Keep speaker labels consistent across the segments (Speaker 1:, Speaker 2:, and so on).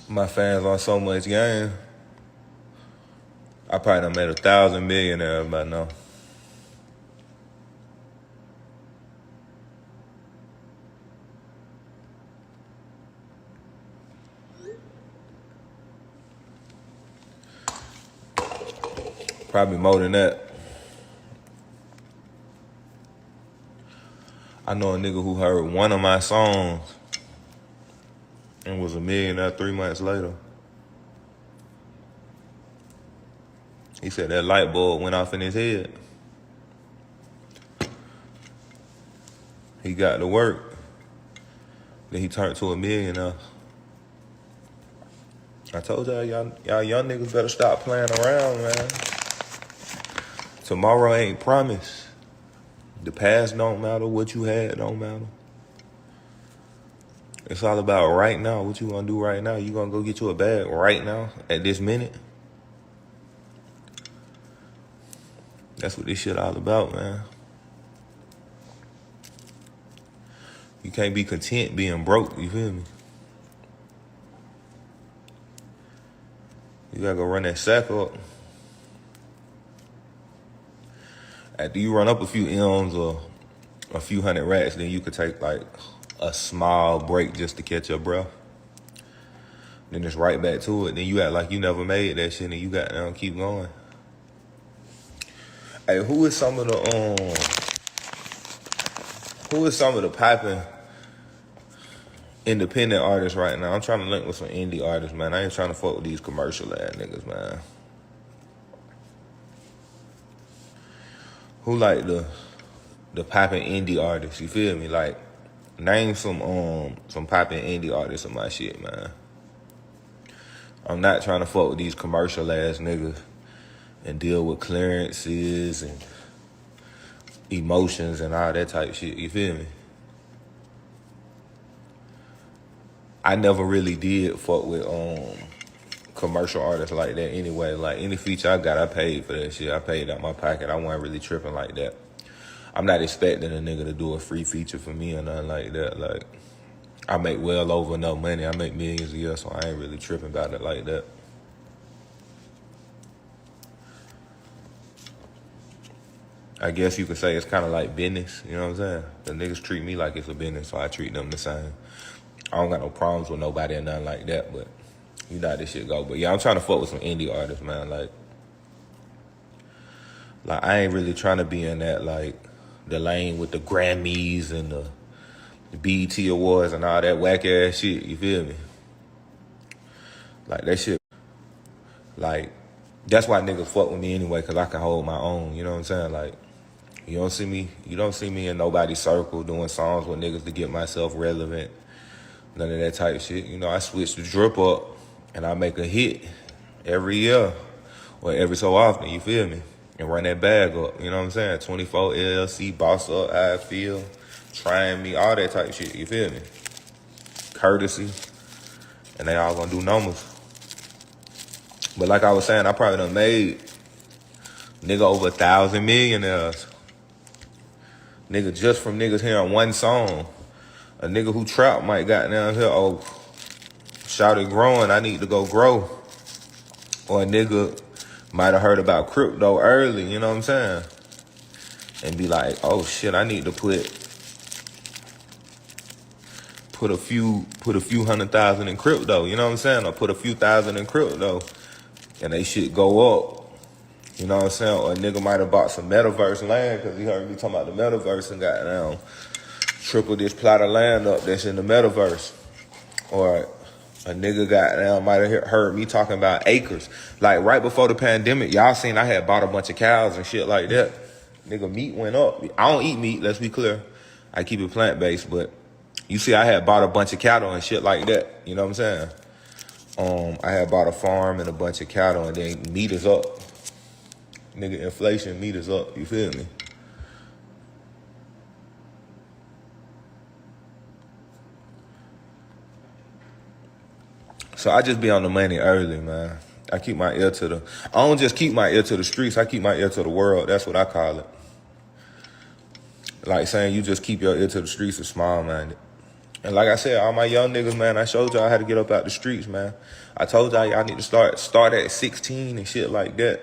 Speaker 1: My fans on so much game. I probably done made 1,000 millionaires by now. Probably more than that. I know a nigga who heard one of my songs and was a millionaire 3 months later. He said that light bulb went off in his head. He got to work. Then he turned to a millionaire. I told y'all young niggas better stop playing around, man. Tomorrow ain't promised. The past don't matter. What you had don't matter. It's all about right now. What you gonna do right now? You gonna go get you a bag right now at this minute? That's what this shit all about, man. You can't be content being broke, you feel me? You gotta go run that sack up. After you run up a few M's or a few hundred racks, then you could take like a small break just to catch your breath. Then it's right back to it. Then you act like you never made that shit and you got down, keep going. Hey, who is some of the popping independent artists right now? I'm trying to link with some indie artists, man. I ain't trying to fuck with these commercial ass niggas, man. Who like the popping indie artists? You feel me? Like, name some popping indie artists of my shit, man. I'm not trying to fuck with these commercial ass niggas and deal with clearances and emotions and all that type shit. You feel me? I never really did fuck with commercial artists like that anyway. Like, any feature I got, I paid for that shit. I paid out my pocket. I wasn't really tripping like that. I'm not expecting a nigga to do a free feature for me or nothing like that. Like, I make well over enough money. I make millions a year, so I ain't really tripping about it like that. I guess you could say it's kind of like business, you know what I'm saying? The niggas treat me like it's a business, so I treat them the same. I don't got no problems with nobody or nothing like that, but you know how this shit go. But yeah, I'm trying to fuck with some indie artists, man. Like I ain't really trying to be in that, like, the lane with the Grammys and the BET Awards and all that whack ass shit, you feel me? Like, that shit, like, that's why niggas fuck with me anyway, because I can hold my own, you know what I'm saying? Like, you don't see me in nobody's circle doing songs with niggas to get myself relevant. None of that type shit. You know, I switch the drip up and I make a hit every year or every so often, you feel me? And run that bag up, you know what I'm saying? 24 LLC, Boss Up, How I Feel, Trying Me, all that type shit, you feel me? Courtesy. And they all gonna do numbers. But like I was saying, I probably done made nigga over 1,000 millionaires. Nigga, just from niggas hearing one song. A nigga who trap might got down here, oh, shouted growing, I need to go grow. Or a nigga might have heard about crypto early, you know what I'm saying? And be like, oh shit, I need to put a few 100,000 in crypto, you know what I'm saying? Or put a few thousand in crypto and they shit go up. You know what I'm saying? Or a nigga might have bought some metaverse land because he heard me talking about the metaverse and got down. Triple this plot of land up that's in the metaverse. Or a nigga got down, might have heard me talking about acres. Like, right before the pandemic, y'all seen I had bought a bunch of cows and shit like that. Nigga, meat went up. I don't eat meat, let's be clear. I keep it plant-based, but you see I had bought a bunch of cattle and shit like that. You know what I'm saying? I had bought a farm and a bunch of cattle, and then meat is up. Nigga, inflation, meat is up. You feel me? So I just be on the money early, man. I keep my ear to I don't just keep my ear to the streets, I keep my ear to the world. That's what I call it. Like saying you just keep your ear to the streets is small-minded. And like I said, all my young niggas, man, I showed y'all how to get up out the streets, man. I told y'all need to start at 16 and shit like that.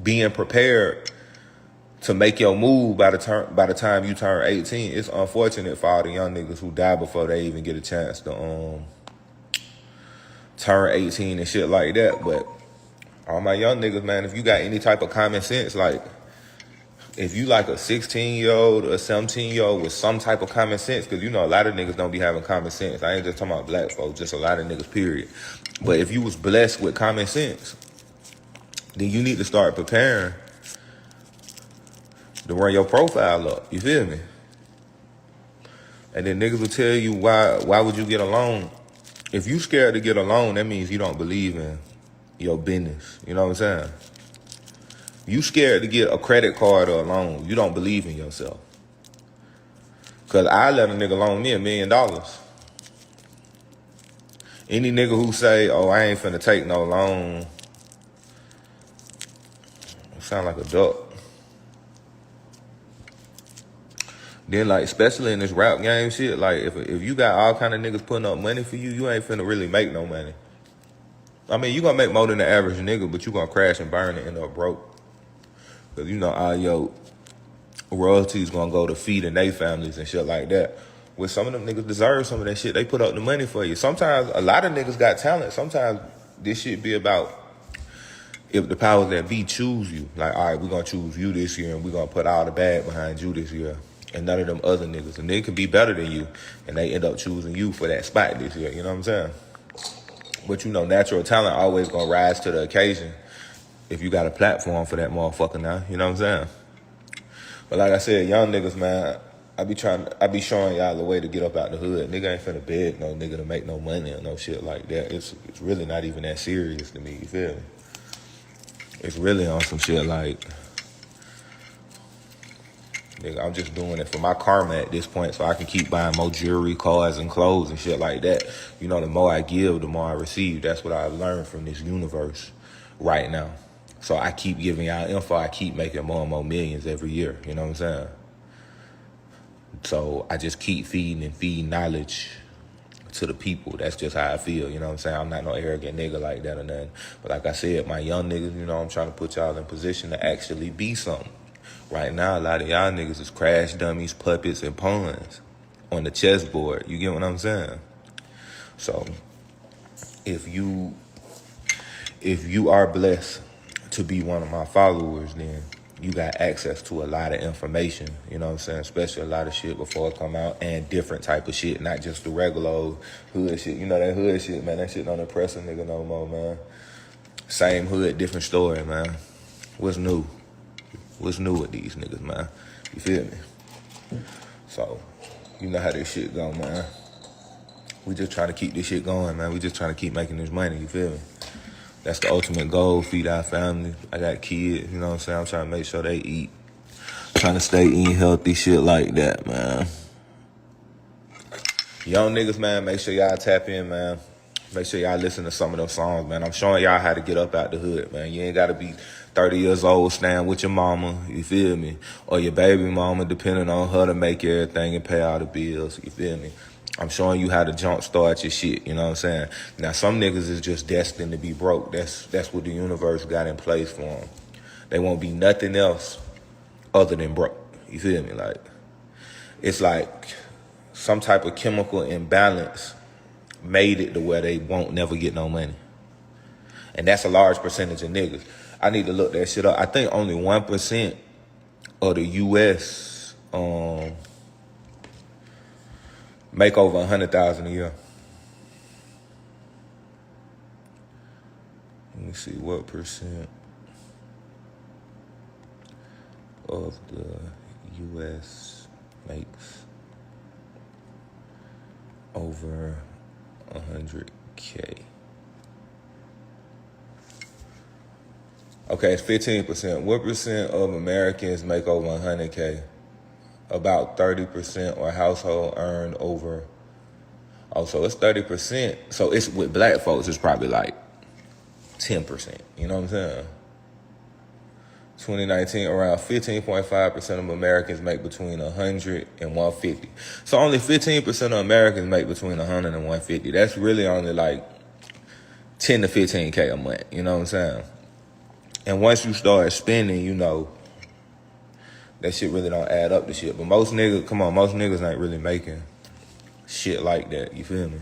Speaker 1: Being prepared to make your move by the time you turn 18. It's unfortunate for all the young niggas who die before they even get a chance to turn 18 and shit like that. But all my young niggas, man, if you got any type of common sense, like if you like a 16-year-old or a 17-year-old with some type of common sense, because you know a lot of niggas don't be having common sense. I ain't just talking about black folks, just a lot of niggas, period. But if you was blessed with common sense, then you need to start preparing to run your profile up. You feel me? And then niggas will tell you why would you get a loan? If you scared to get a loan, that means you don't believe in your business. You know what I'm saying? You scared to get a credit card or a loan. You don't believe in yourself. Because I let a nigga loan me $1 million. Any nigga who say, oh, I ain't finna take no loan, sound like a duck. Then, like, especially in this rap game shit, like, if you got all kind of niggas putting up money for you, you ain't finna really make no money. I mean, you gonna make more than the average nigga, but you gonna crash and burn and end up broke. Because, you know, all your royalties gonna go to feeding their families and shit like that. Which some of them niggas deserve some of that shit. They put up the money for you. Sometimes, a lot of niggas got talent. Sometimes this shit be about if the powers that be choose you. Like, all right, we're gonna choose you this year and we're gonna put all the bag behind you this year. And none of them other niggas. And they can be better than you. And they end up choosing you for that spot this year. You know what I'm saying? But you know, natural talent always gonna rise to the occasion if you got a platform for that motherfucker now. You know what I'm saying? But like I said, young niggas, man, I be showing y'all the way to get up out the hood. Nigga ain't finna beg no nigga to make no money or no shit like that. It's really not even that serious to me, you feel me? It's really on some shit like, nigga, I'm just doing it for my karma at this point so I can keep buying more jewelry, cars, and clothes and shit like that. You know, the more I give, the more I receive. That's what I've learned from this universe right now. So I keep giving y'all info. I keep making more and more millions every year. You know what I'm saying? So I just keep feeding knowledge to the people. That's just how I feel. You know what I'm saying? I'm not no arrogant nigga like that or nothing. But like I said, my young niggas, you know, I'm trying to put y'all in position to actually be something. Right now, a lot of y'all niggas is crash dummies, puppets, and pawns on the chessboard. You get what I'm saying? So if you are blessed to be one of my followers, then you got access to a lot of information, you know what I'm saying? Especially a lot of shit before it come out and different type of shit, not just the regular old hood shit. You know that hood shit, man, that shit don't impress a nigga no more, man. Same hood, different story, man. What's new? What's new with these niggas, man? You feel me? So, you know how this shit go, man. We just trying to keep this shit going, man. We just trying to keep making this money, you feel me? That's the ultimate goal, feed our family. I got kids, you know what I'm saying? I'm trying to make sure they eat. Trying to stay eating healthy, shit like that, man. Young niggas, man, make sure y'all tap in, man. Make sure y'all listen to some of those songs, man. I'm showing y'all how to get up out the hood, man. You ain't got to be 30 years old staying with your mama, you feel me? Or your baby mama, depending on her to make everything and pay all the bills, you feel me? I'm showing you how to jumpstart your shit, you know what I'm saying? Now, some niggas is just destined to be broke. That's what the universe got in place for them. They won't be nothing else other than broke, you feel me? Like, it's like some type of chemical imbalance made it to where they won't never get no money. And that's a large percentage of niggas. I need to look that shit up. I think only 1% of the U.S. Make over 100,000 a year. Let me see what percent of the U.S. makes over 100K. Okay, it's 15%. What percent of Americans make over 100K? About 30% or household earned over. Oh, so it's 30%. So it's with black folks, it's probably like 10%. You know what I'm saying? 2019, around 15.5% of Americans make between 100 and 150. So only 15% of Americans make between 100 and 150. That's really only like 10 to 15K a month. You know what I'm saying? And once you start spending, you know, that shit really don't add up to shit. But most niggas ain't really making shit like that. You feel me?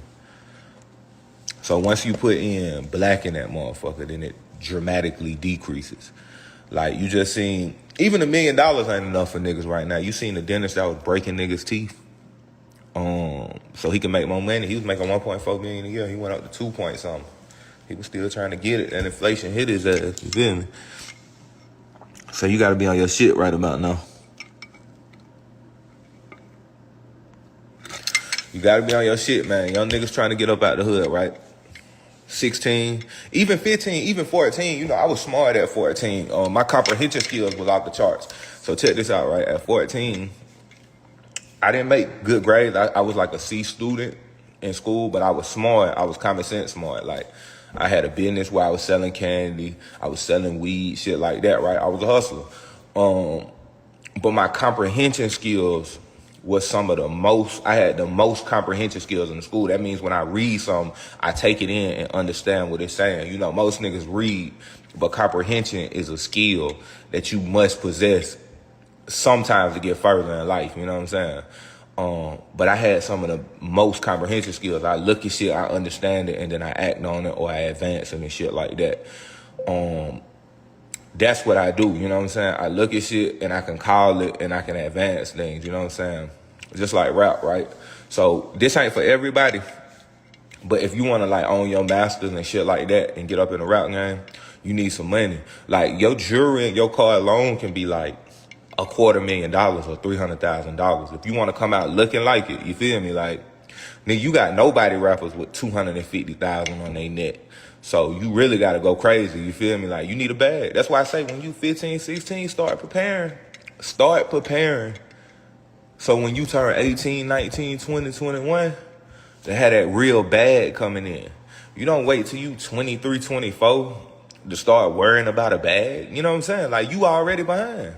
Speaker 1: So once you put in black in that motherfucker, then it dramatically decreases. Like, you just seen, even $1 million ain't enough for niggas right now. You seen the dentist that was breaking niggas' teeth so he can make more money. He was making $1.4 million a year. He went up to 2 point something. He was still trying to get it, and inflation hit his ass. You feel me? So you got to be on your shit right about now. You got to be on your shit, man. Young niggas trying to get up out the hood, right? 16, even 15, even 14. You know, I was smart at 14. My comprehension skills was off the charts. So check this out, right? At 14, I didn't make good grades. I was like a C student in school, but I was smart. I was common sense smart. Like, I had a business where I was selling candy. I was selling weed, shit like that, right? I was a hustler. But my comprehension skills was some of the most, I had the most comprehension skills in the school. That means when I read something, I take it in and understand what it's saying. You know, most niggas read, but comprehension is a skill that you must possess sometimes to get further in life. You know what I'm saying? But I had some of the most comprehension skills. I look at shit, I understand it, and then I act on it or I advance it and shit like that. That's what I do, you know what I'm saying? I look at shit and I can call it and I can advance things, you know what I'm saying? Just like rap, right? So this ain't for everybody, but if you want to like own your masters and shit like that and get up in the rap game, you need some money. Like, your jewelry and your car alone can be like $250,000 or $300,000 if you want to come out looking like it. You feel me? Like, nigga, you got nobody rappers with 250,000 on their neck. So you really got to go crazy. You feel me? Like, you need a bag. That's why I say when you 15, 16, start preparing. Start preparing. So when you turn 18, 19, 20, 21, to have that real bag coming in. You don't wait till you 23, 24 to start worrying about a bag. You know what I'm saying? Like, you already behind.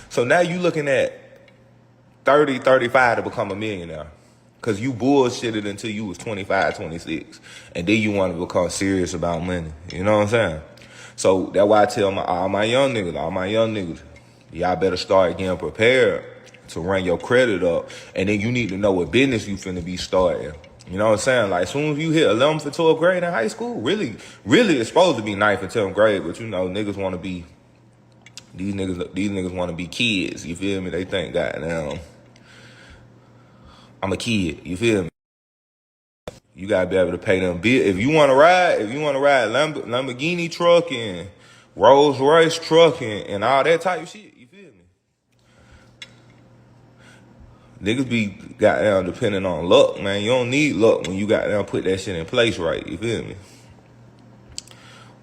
Speaker 1: So now you looking at 30, 35 to become a millionaire. Because you bullshitted until you was 25, 26. And then you want to become serious about money. You know what I'm saying? So that's why I tell all my young niggas, y'all better start getting prepared to run your credit up. And then you need to know what business you finna be starting. You know what I'm saying? Like, as soon as you hit 11th or 12th grade in high school, really it's supposed to be 9th and 10th grade. But, you know, niggas want to be, these niggas want to be kids. You feel me? They think, goddamn, I'm a kid, you feel me? You gotta be able to pay them bills. If you wanna ride Lamborghini truck and Rolls Royce truck and all that type of shit, you feel me? Niggas be goddamn depending on luck, man. You don't need luck when you goddamn put that shit in place right, you feel me?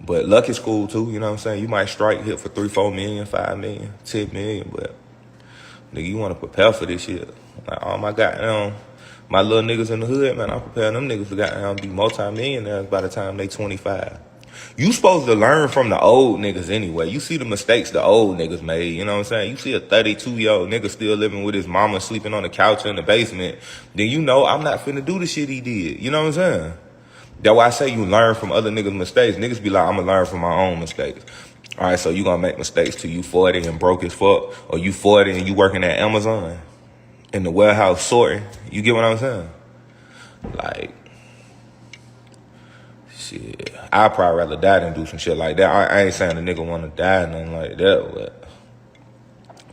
Speaker 1: But luck is cool too, you know what I'm saying? You might strike hit for 3, 4 million, 5 million, 10 million, but nigga, you wanna prepare for this shit. Like, all my goddamn, my little niggas in the hood, man, I'm preparing them niggas to goddamn be multi-millionaires by the time they 25. You supposed to learn from the old niggas anyway. You see the mistakes the old niggas made, you know what I'm saying? You see a 32-year-old nigga still living with his mama, sleeping on the couch in the basement, then you know I'm not finna do the shit he did. You know what I'm saying? That's why I say you learn from other niggas' mistakes. Niggas be like, I'm gonna learn from my own mistakes. All right, so you gonna make mistakes till you 40 and broke as fuck, or you 40 and you working at Amazon in the warehouse sorting. You get what I'm saying? Like, shit, I'd probably rather die than do some shit like that. I ain't saying a nigga wanna die or nothing like that, but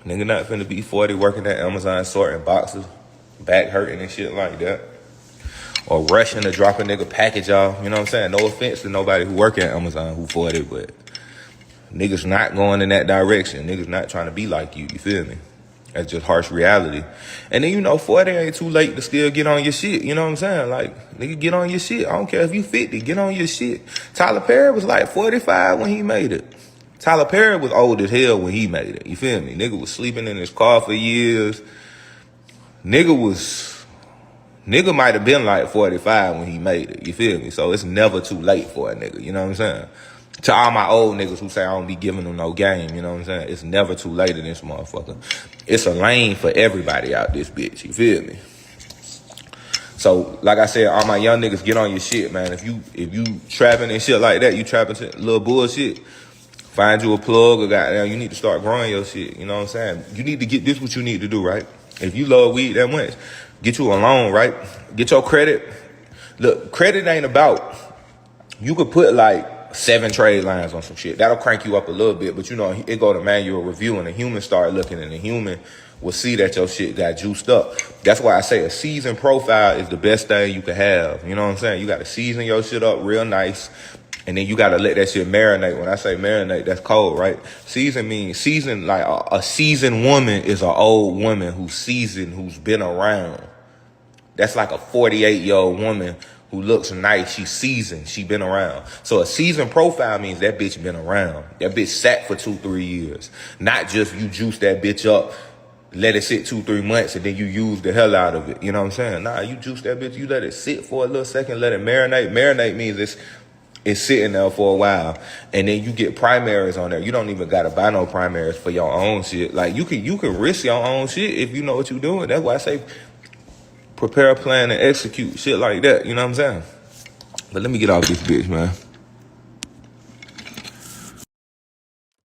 Speaker 1: nigga not finna be 40 working at Amazon sorting boxes, back hurting and shit like that. Or rushing to drop a nigga package off. You know what I'm saying? No offense to nobody who work at Amazon who 40, but niggas not going in that direction. Niggas not trying to be like you feel me? That's just harsh reality. And then, you know, 40 ain't too late to still get on your shit. You know what I'm saying? Like, nigga, get on your shit. I don't care if you 50, get on your shit. Tyler Perry was like 45 when he made it. Tyler Perry was old as hell when he made it. You feel me? Nigga was sleeping in his car for years. Nigga might have been like 45 when he made it. You feel me? So it's never too late for a nigga. You know what I'm saying? To all my old niggas who say I don't be giving them no game, you know what I'm saying? It's never too late in this motherfucker. It's a lane for everybody out this bitch, you feel me? So, like I said, all my young niggas, get on your shit, man. If you trapping and shit like that, you trapping little bullshit, find you a plug or goddamn, you need to start growing your shit, you know what I'm saying? You need to get this what you need to do, right? If you love weed that much, get you a loan, right? Get your credit. Look, credit ain't about, you could put like 7 trade lines on some shit. That'll crank you up a little bit, but you know, it go to manual review and the human start looking and the human will see that your shit got juiced up. That's why I say a seasoned profile is the best thing you can have. You know what I'm saying? You got to season your shit up real nice. And then you got to let that shit marinate. When I say marinate, that's cold, right? Season means season, like a seasoned woman is an old woman who's seasoned, who's been around. That's like a 48-year-old woman who looks nice. She's seasoned. She been around. So a seasoned profile means that bitch been around. That bitch sat for 2-3 years. Not just you juice that bitch up, let it sit 2-3 months, and then you use the hell out of it. You know what I'm saying? Nah, you juice that bitch, you let it sit for a little second, let it marinate. Marinate means it's sitting there for a while, and then you get primaries on there. You don't even gotta buy no primaries for your own shit. Like you can risk your own shit if you know what you're doing. That's why I say prepare, plan, and execute shit like that. You know what I'm saying? But let me get off this bitch, man.